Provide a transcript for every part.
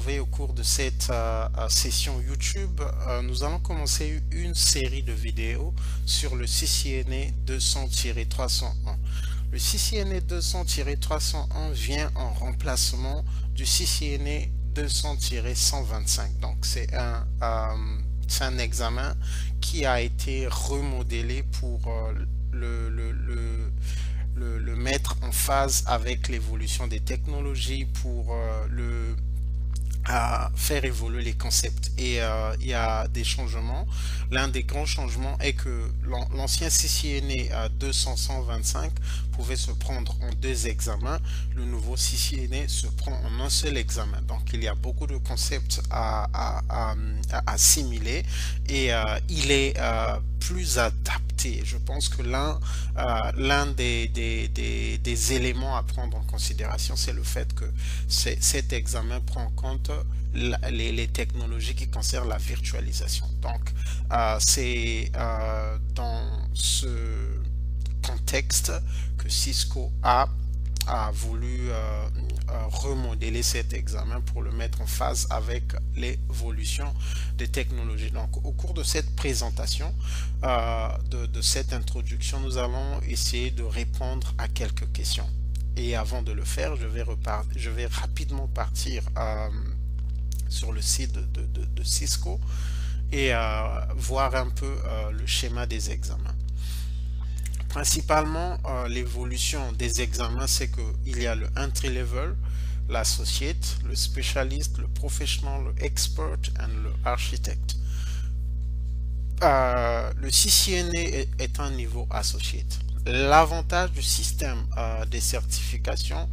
retrouver au cours de cette session YouTube. Nous allons commencer une série de vidéos sur le CCNA 200-301. Le CCNA 200-301 vient en remplacement du CCNA 200-125. Donc c'est un examen qui a été remodelé pour le mettre en phase avec l'évolution des technologies, pour faire évoluer les concepts. Et il y a des changements. L'un des grands changements est que l'ancien CCNA 200-125 pouvait se prendre en deux examens. Le nouveau CCNA se prend en un seul examen. Donc il y a beaucoup de concepts à assimiler et il est plus adapté. Je pense que l'un des éléments à prendre en considération, c'est le fait que cet examen prend en compte les technologies qui concernent la virtualisation. Donc, c'est dans ce contexte que Cisco a voulu remodeler cet examen pour le mettre en phase avec l'évolution des technologies. Donc, au cours de cette présentation, de cette introduction, nous allons essayer de répondre à quelques questions. Et avant de le faire, je vais rapidement partir sur le site de Cisco et voir un peu le schéma des examens. Principalement, l'évolution des examens, c'est qu'il y a le entry level, l'associate, le spécialiste, le professional, le expert et le architect. Le CCNA est un niveau associate. L'avantage du système des certifications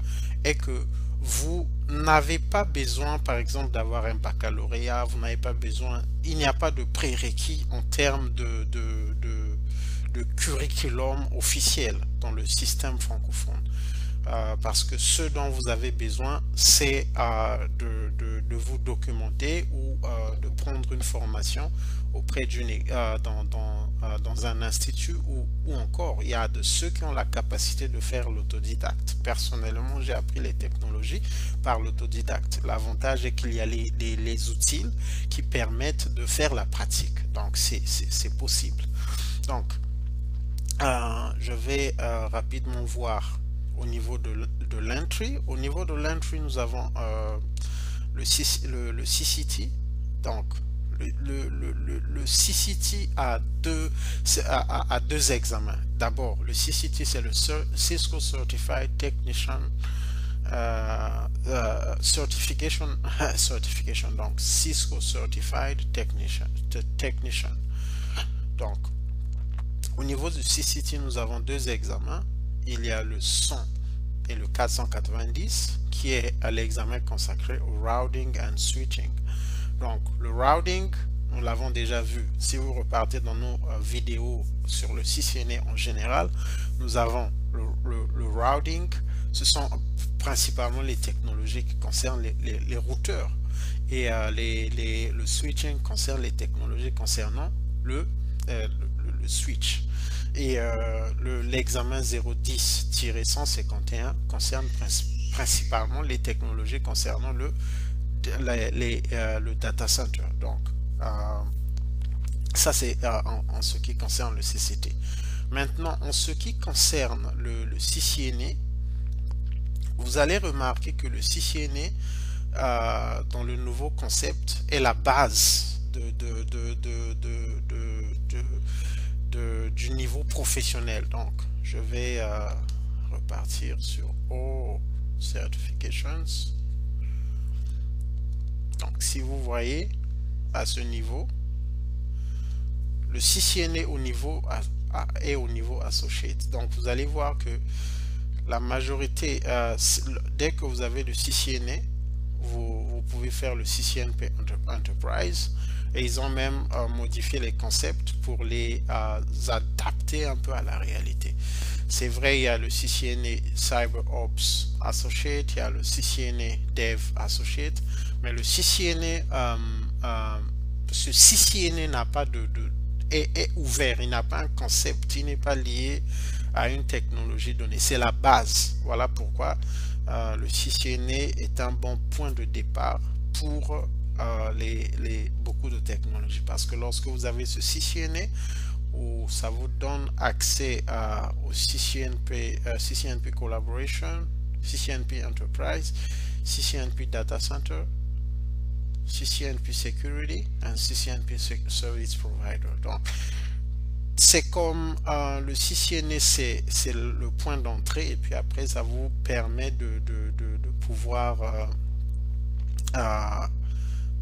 est que vous n'avez pas besoin, par exemple, d'avoir un baccalauréat, vous n'avez pas besoin, il n'y a pas de prérequis en termes de curriculum officiel dans le système francophone. Parce que ce dont vous avez besoin, c'est de vous documenter ou de prendre une formation auprès dans un institut ou encore il y a de ceux qui ont la capacité de faire l'autodidacte. Personnellement, j'ai appris les technologies par l'autodidacte. L'avantage est qu'il y a les outils qui permettent de faire la pratique. Donc c'est possible. Donc je vais rapidement voir au niveau de l'entry. Au niveau de l'entry, nous avons le CCT. Donc le CCT a deux examens. D'abord, le CCT, c'est le Cisco Certified Technician Certification. Donc Cisco Certified Technician. Donc au niveau du CCT, nous avons deux examens. Il y a le 100 et le 490 qui est à l'examen consacré au routing and switching. Donc le routing, nous l'avons déjà vu. Si vous repartez dans nos vidéos sur le CCNA en général, nous avons le routing. Ce sont principalement les technologies qui concernent les routeurs. Et le switching concerne les technologies concernant le switch. Et l'examen 010-151 concerne principalement les technologies concernant le data center. Donc ça c'est en ce qui concerne le CCT. Maintenant, en ce qui concerne le CCNA, vous allez remarquer que le CCNA dans le nouveau concept est la base du niveau professionnel. Donc je vais repartir sur All Certifications. Donc si vous voyez à ce niveau, le CCNA est au niveau associate. Donc vous allez voir que la majorité, dès que vous avez le CCNA, vous pouvez faire le CCNP Enterprise. Et ils ont même modifié les concepts pour les adapter un peu à la réalité. C'est vrai, il y a le CCNA CyberOps Associate, il y a le CCNA Dev Associate, mais le CCNA, ce CCNA n'a pas est ouvert, il n'a pas un concept, il n'est pas lié à une technologie donnée. C'est la base. Voilà pourquoi le CCNA est un bon point de départ pour beaucoup de technologies. Parce que lorsque vous avez ce CCNA, où ça vous donne accès au CCNP Collaboration, CCNP Enterprise, CCNP Data Center, CCNP Security et CCNP Service Provider. Donc, c'est comme le CCNA, c'est le point d'entrée, et puis après, ça vous permet de pouvoir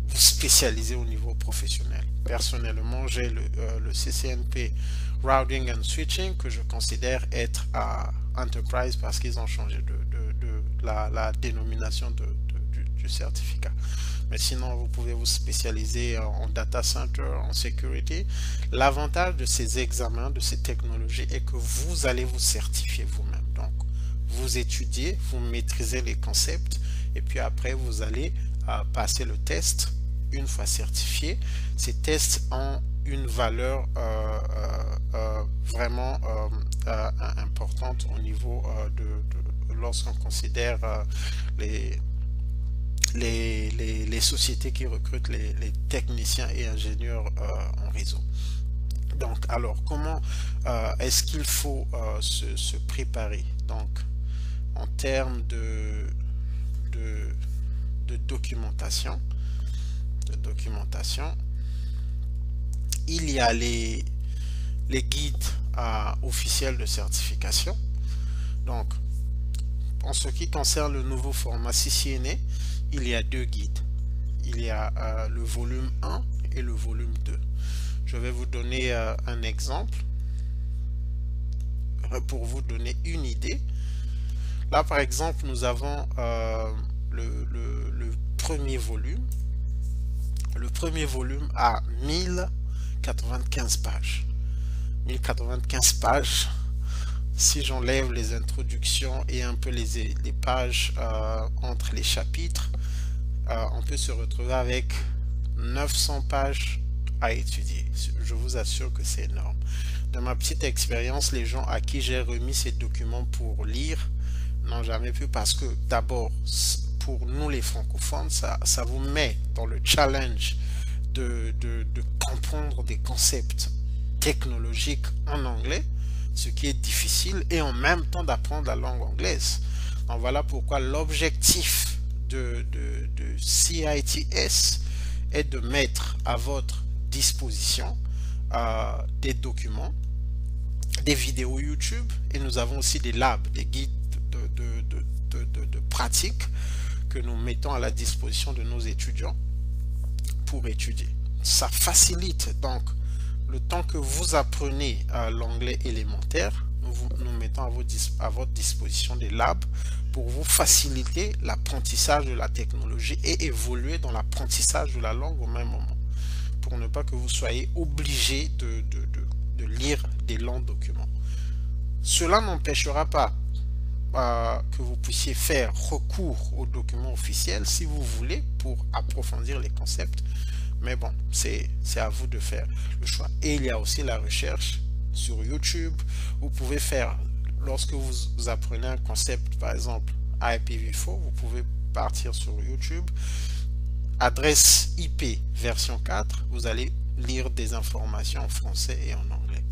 vous spécialiser au niveau professionnel. Personnellement, j'ai le CCNP Routing and Switching, que je considère être Enterprise, parce qu'ils ont changé la dénomination du certificat. Mais sinon, vous pouvez vous spécialiser en data center, en security. L'avantage de ces examens, de ces technologies, est que vous allez vous certifier vous-même. Donc, vous étudiez, vous maîtrisez les concepts, et puis après, vous allez passer le test. Une fois certifié, ces tests ont une valeur vraiment importante au niveau lorsqu'on considère les sociétés qui recrutent les techniciens et ingénieurs en réseau. Donc, alors, comment est-ce qu'il faut se préparer? Donc, en termes de documentation, il y a les guides officiels de certification. Donc, en ce qui concerne le nouveau format CCNA, il y a deux guides. Il y a le volume 1 et le volume 2. Je vais vous donner un exemple pour vous donner une idée. Là, par exemple, nous avons le premier volume. Le premier volume a 1095 pages. 1095 pages. Si j'enlève les introductions et un peu les pages entre les chapitres, on peut se retrouver avec 900 pages à étudier. Je vous assure que c'est énorme. De ma petite expérience, les gens à qui j'ai remis ces documents pour lire n'ont jamais pu, parce que d'abord, pour nous les francophones, ça vous met dans le challenge de comprendre des concepts technologiques en anglais, ce qui est difficile, et en même temps d'apprendre la langue anglaise. Donc voilà pourquoi l'objectif de CITS est de mettre à votre disposition des documents, des vidéos YouTube, et nous avons aussi des labs, des guides de pratique que nous mettons à la disposition de nos étudiants pour étudier. Ça facilite donc le temps que vous apprenez l'anglais élémentaire. Nous mettons à votre disposition des labs pour vous faciliter l'apprentissage de la technologie et évoluer dans l'apprentissage de la langue au même moment, pour ne pas que vous soyez obligé de lire des longs documents. Cela n'empêchera pas que vous puissiez faire recours aux documents officiels si vous voulez, pour approfondir les concepts. Mais bon, c'est à vous de faire le choix. Et il y a aussi la recherche sur YouTube. Vous pouvez faire, lorsque vous apprenez un concept, par exemple IPv4, vous pouvez partir sur YouTube, adresse IP version 4, vous allez lire des informations en français et en anglais.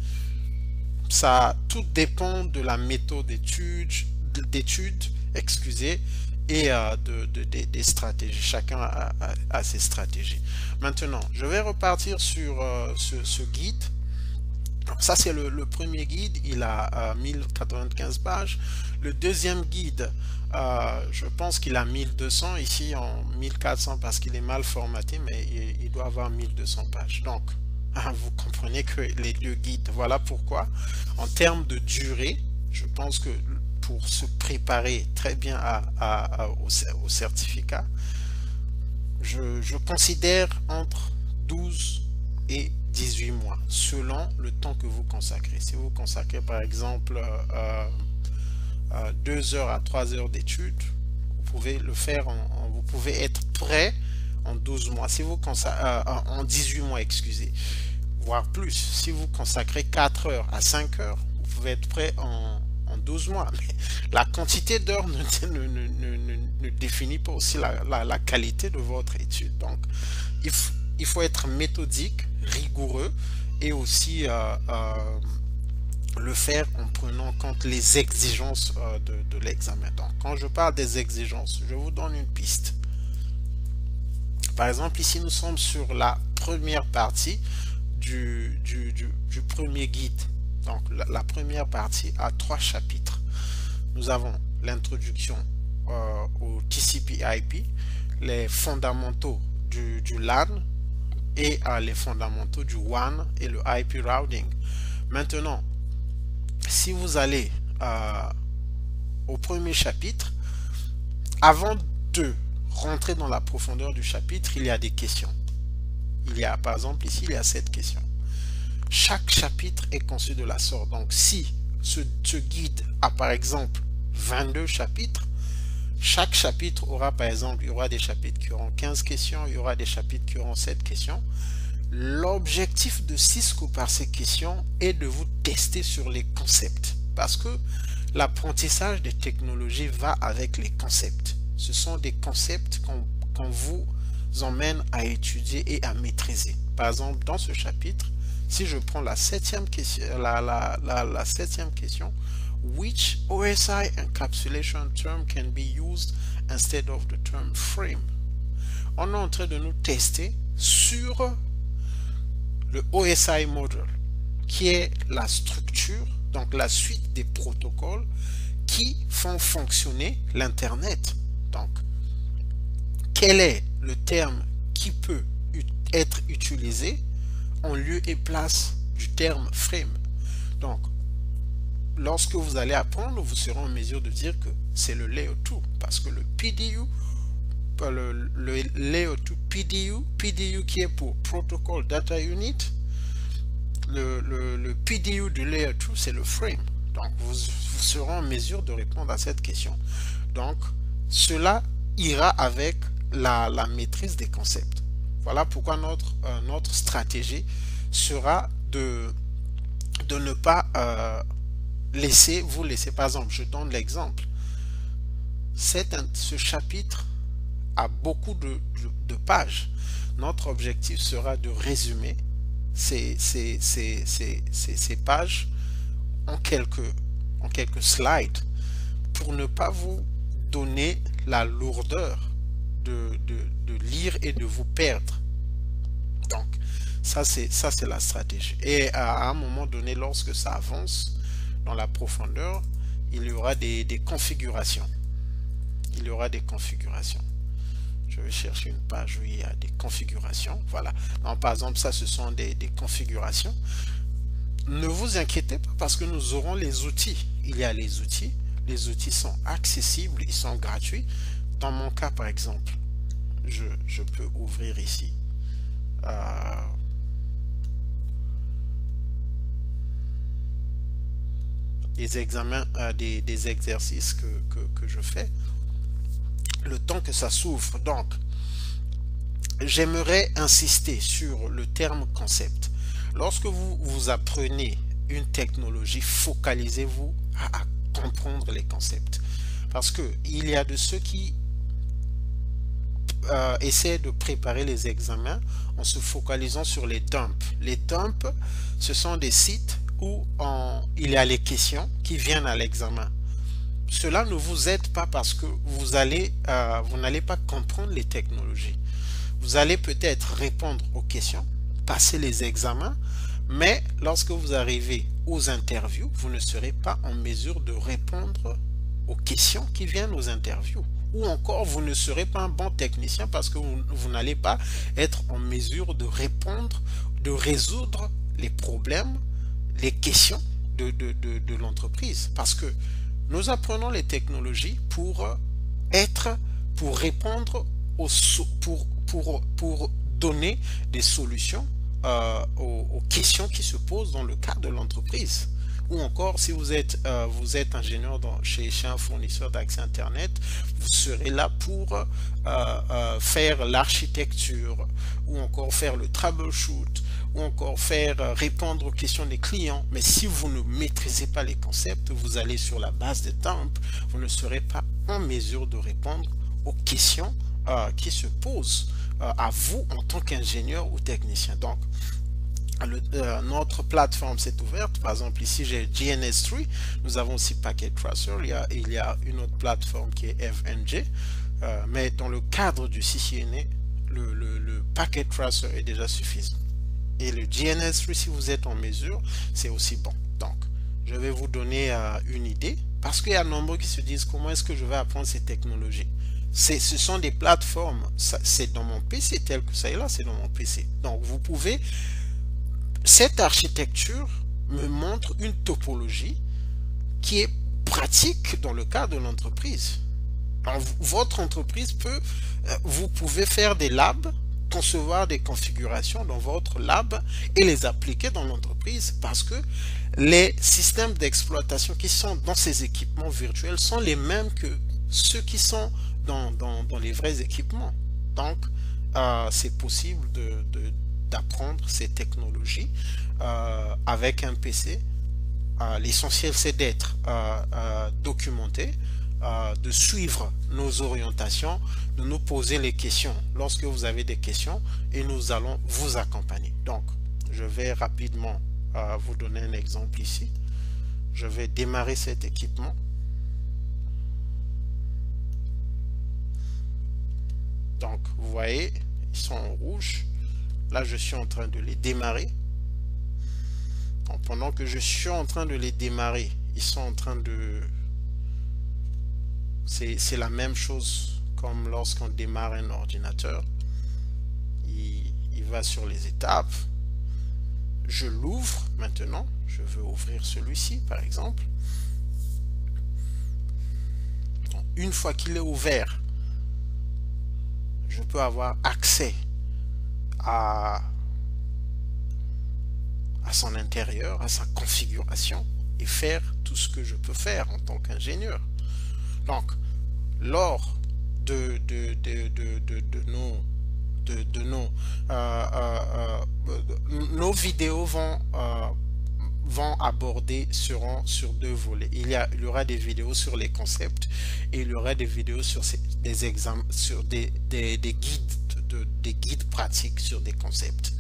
Ça, tout dépend de la méthode d'étude, excusez, et des stratégies. Chacun a ses stratégies. Maintenant, je vais repartir sur ce guide. Donc, ça, c'est le premier guide. Il a 1095 pages. Le deuxième guide, je pense qu'il a 1200, ici en 1400 parce qu'il est mal formaté, mais il doit avoir 1200 pages. Donc, vous comprenez que les deux guides, voilà pourquoi, en termes de durée, je pense que pour se préparer très bien au certificat, je considère entre 12 et 18 mois, selon le temps que vous consacrez. Si vous consacrez par exemple 2 heures à 3 heures d'études, vous pouvez le faire, vous pouvez être prêt en 12 mois. Si vous consacrez, en 18 mois, excusez, voire plus. Si vous consacrez 4 heures à 5 heures, vous pouvez être prêt en 12 mois. Mais la quantité d'heures ne définit pas aussi la qualité de votre étude. Donc, il faut être méthodique, rigoureux et aussi le faire en prenant en compte les exigences de l'examen. Donc, quand je parle des exigences, je vous donne une piste. Par exemple, ici, nous sommes sur la première partie du premier guide. Donc, la première partie a 3 chapitres. Nous avons l'introduction au TCP/IP, les fondamentaux du LAN et les fondamentaux du WAN et le IP routing. Maintenant, si vous allez au premier chapitre, avant de rentrer dans la profondeur du chapitre, il y a des questions. Il y a, par exemple, ici, il y a 7 questions. Chaque chapitre est conçu de la sorte. Donc, si ce guide a, par exemple, 22 chapitres, chaque chapitre aura, par exemple, il y aura des chapitres qui auront 15 questions, il y aura des chapitres qui auront 7 questions. L'objectif de Cisco par ces questions est de vous tester sur les concepts. Parce que l'apprentissage des technologies va avec les concepts. Ce sont des concepts qu'on vous emmène à étudier et à maîtriser. Par exemple, dans ce chapitre, si je prends la 7e question, la 7e question, which OSI encapsulation term can be used instead of the term frame? On est en train de nous tester sur le OSI model, qui est la structure, donc la suite des protocoles qui font fonctionner l'Internet. Donc, quel est le terme qui peut être utilisé en lieu et place du terme frame? Donc, lorsque vous allez apprendre, vous serez en mesure de dire que c'est le layer 2, parce que le PDU, le layer 2 PDU qui est pour Protocol Data Unit, le PDU du layer 2, c'est le frame. Donc, vous serez en mesure de répondre à cette question. Donc, cela ira avec la maîtrise des concepts. Voilà pourquoi notre stratégie sera de ne pas vous laisser. Par exemple, je donne l'exemple. Ce chapitre a beaucoup de pages. Notre objectif sera de résumer ces pages en quelques slides pour ne pas vous donner la lourdeur de lire et de vous perdre. Donc, ça c'est la stratégie. Et à un moment donné, lorsque ça avance dans la profondeur, il y aura des configurations. Il y aura des configurations. Je vais chercher une page où il y a des configurations. Voilà. Donc, par exemple, ça, ce sont des configurations. Ne vous inquiétez pas parce que nous aurons les outils. Il y a les outils. Les outils sont accessibles, ils sont gratuits. Dans mon cas, par exemple, je peux ouvrir ici des examens, des exercices que je fais. Le temps que ça s'ouvre. Donc, j'aimerais insister sur le terme concept. Lorsque vous apprenez une technologie, focalisez-vous à comprendre les concepts. Parce que il y a de ceux qui essaient de préparer les examens en se focalisant sur les dumps. Les dumps, ce sont des sites où il y a les questions qui viennent à l'examen. Cela ne vous aide pas parce que vous n'allez pas comprendre les technologies. Vous allez peut-être répondre aux questions, passer les examens, mais lorsque vous arrivez aux interviews, vous ne serez pas en mesure de répondre aux questions qui viennent aux interviews. Ou encore, vous ne serez pas un bon technicien parce que vous n'allez pas être en mesure de répondre, de résoudre les problèmes, les questions de l'entreprise. Parce que nous apprenons les technologies pour répondre pour donner des solutions aux questions qui se posent dans le cadre de l'entreprise. Ou encore, si vous êtes ingénieur chez un fournisseur d'accès Internet, vous serez là pour faire l'architecture, ou encore faire le troubleshoot, ou encore faire répondre aux questions des clients. Mais si vous ne maîtrisez pas les concepts, vous allez sur la base des temples, vous ne serez pas en mesure de répondre aux questions qui se posent à vous en tant qu'ingénieur ou technicien. Donc, notre plateforme s'est ouverte. Par exemple, ici, j'ai GNS3. Nous avons aussi Packet Tracer. Il y a une autre plateforme qui est FMJ. Mais dans le cadre du CCNA, le Packet Tracer est déjà suffisant. Et le GNS3, si vous êtes en mesure, c'est aussi bon. Donc, je vais vous donner une idée. Parce qu'il y a nombreux qui se disent, comment est-ce que je vais apprendre ces technologies? Ce sont des plateformes. C'est dans mon PC tel que ça est là, c'est dans mon PC. Donc, vous pouvez... Cette architecture me montre une topologie qui est pratique dans le cas de l'entreprise. Votre entreprise vous pouvez faire des labs, concevoir des configurations dans votre lab et les appliquer dans l'entreprise parce que les systèmes d'exploitation qui sont dans ces équipements virtuels sont les mêmes que ceux qui sont dans les vrais équipements. Donc, c'est possible d'apprendre ces technologies avec un PC. L'essentiel, c'est d'être documenté, de suivre nos orientations, de nous poser les questions lorsque vous avez des questions et nous allons vous accompagner. Donc, je vais rapidement vous donner un exemple ici. Je vais démarrer cet équipement. Donc, vous voyez, ils sont en rouge. Là, je suis en train de les démarrer. Donc, pendant que je suis en train de les démarrer, ils sont en train de... C'est la même chose comme lorsqu'on démarre un ordinateur. Il va sur les étapes. Je l'ouvre maintenant. Je veux ouvrir celui-ci, par exemple. Donc, une fois qu'il est ouvert, je peux avoir accès à son intérieur, à sa configuration et faire tout ce que je peux faire en tant qu'ingénieur. Donc, lors de nos vidéos vont aborder seront sur deux volets. Il y aura des vidéos sur les concepts et il y aura des vidéos sur des examens, sur des guides pratiques sur des concepts.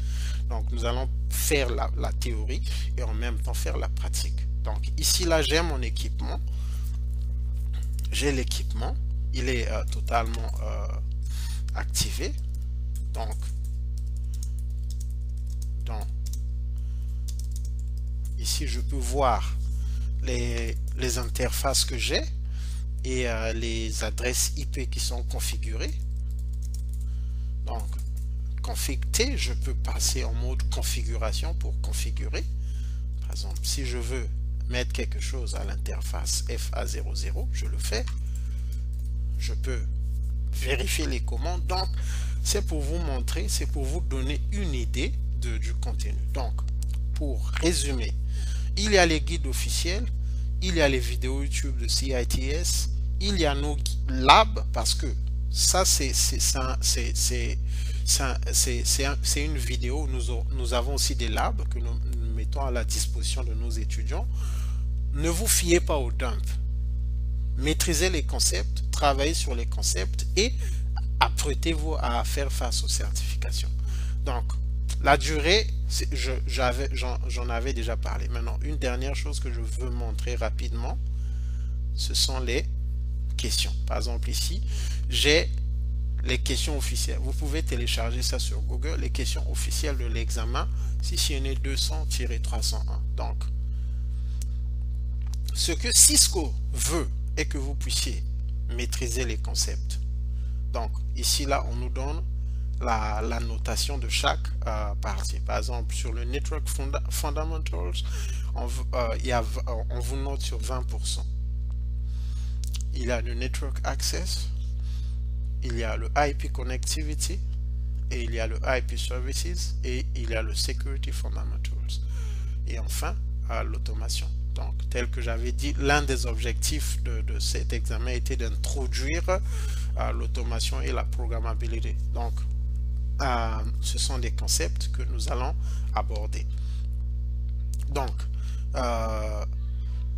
Donc, nous allons faire la théorie et en même temps faire la pratique. Donc, ici, là, j'ai mon équipement. J'ai l'équipement. Il est totalement activé. Donc, ici, je peux voir les interfaces que j'ai et les adresses IP qui sont configurées. Donc, config T, je peux passer en mode configuration pour configurer. Par exemple, si je veux mettre quelque chose à l'interface FA00, je le fais. Je peux vérifier les commandes. Donc, c'est pour vous montrer, c'est pour vous donner une idée du contenu. Donc, pour résumer, il y a les guides officiels, il y a les vidéos YouTube de CITS, il y a nos labs, parce que ça, c'est une vidéo. Nous avons aussi des labs que nous mettons à la disposition de nos étudiants. Ne vous fiez pas au dump. Maîtrisez les concepts, travaillez sur les concepts et apprêtez-vous à faire face aux certifications. Donc, la durée, j'en avais déjà parlé. Maintenant, une dernière chose que je veux montrer rapidement, ce sont les questions. Par exemple, ici, j'ai les questions officielles. Vous pouvez télécharger ça sur Google, les questions officielles de l'examen CCNA 200-301. Donc, ce que Cisco veut est que vous puissiez maîtriser les concepts. Donc, ici, là, on nous donne la notation de chaque partie. Par exemple, sur le Network Fundamentals, on vous note sur 20%. Il y a le Network Access, il y a le IP Connectivity, et il y a le IP Services, et il y a le Security Fundamentals. Et enfin, l'automation. Donc, tel que j'avais dit, l'un des objectifs de cet examen était d'introduire l'automation et la programmabilité. Donc, ce sont des concepts que nous allons aborder. Donc,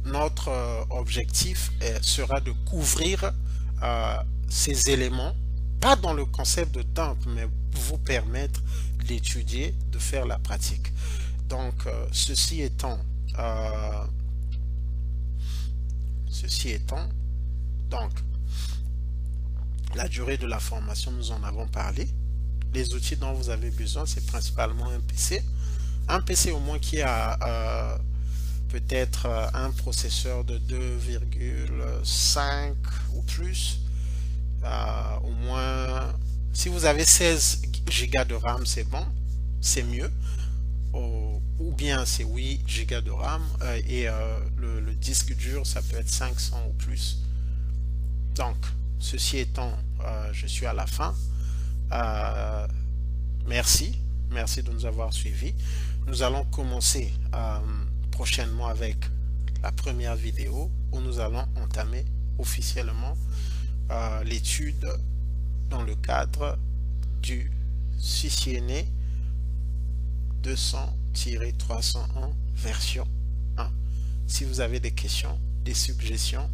notre objectif sera de couvrir ces éléments, pas dans le concept de dump, mais vous permettre d'étudier, de faire la pratique. Donc, ceci étant, donc, la durée de la formation, nous en avons parlé. Les outils dont vous avez besoin, c'est principalement un PC. Un PC au moins qui a peut-être un processeur de 2,5 ou plus. Au moins, si vous avez 16 Go de RAM, c'est bon, c'est mieux. Ou bien c'est 8 Go de RAM et le disque dur, ça peut être 500 ou plus. Donc, ceci étant, je suis à la fin. Merci de nous avoir suivis. Nous allons commencer prochainement avec la première vidéo où nous allons entamer officiellement l'étude dans le cadre du CCNA 200-301 version 1. Si vous avez des questions, des suggestions,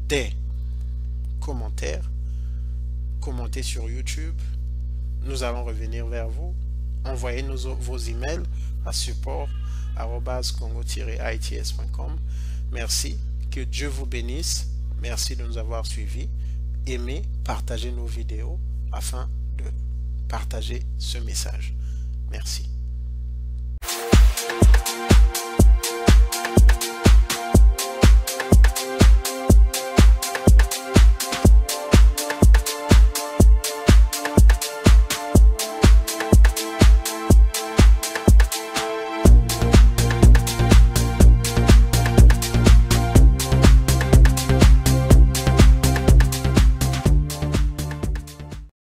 des commentaires, commentez sur YouTube. Nous allons revenir vers vous. Envoyez vos emails à support@congo-its.com. Merci. Que Dieu vous bénisse. Merci de nous avoir suivis. Aimez, partagez nos vidéos afin de partager ce message. Merci.